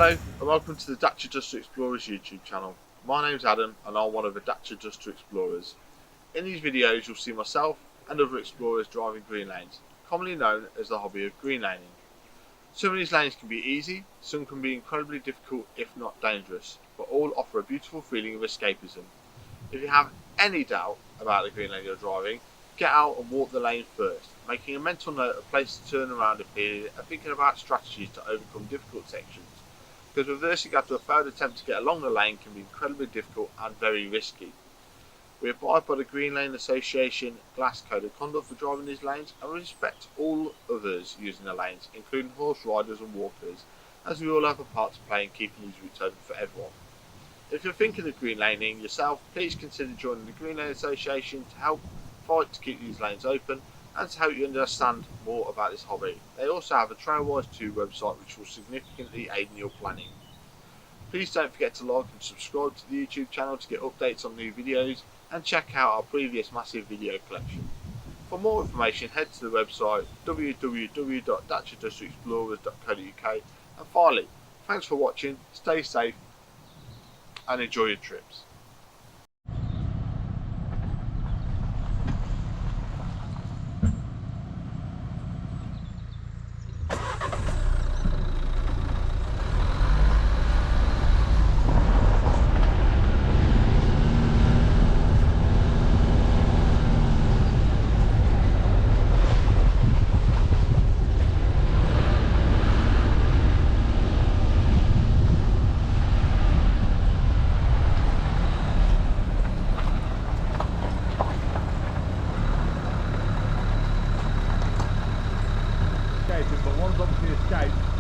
Hello and welcome to the Dacia Duster Explorers YouTube channel. My name's Adam and I'm one of the Dacia Duster Explorers. In these videos you'll see myself and other explorers driving green lanes, commonly known as the hobby of green laning. Some of these lanes can be easy, some can be incredibly difficult if not dangerous, but all offer a beautiful feeling of escapism. If you have any doubt about the green lane you're driving, get out and walk the lane first, making a mental note of places to turn around a period and thinking about strategies to overcome difficult sections, because reversing after a failed attempt to get along the lane can be incredibly difficult and very risky. We abide by the Green Lane Association Glass Code of Conduct for driving these lanes and respect all others using the lanes, including horse riders and walkers, as we all have a part to play in keeping these routes open for everyone. If you're thinking of green laning yourself, please consider joining the Green Lane Association to help fight to keep these lanes open and to help you understand more about this hobby. They also have a Trailwise 2 website which will significantly aid in your planning. Please don't forget to like and subscribe to the YouTube channel to get updates on new videos and check out our previous massive video collection. For more information head to the website www.daciadusterexplorers.co.uk, and finally, thanks for watching, stay safe and enjoy your trips. But one's obviously escaped.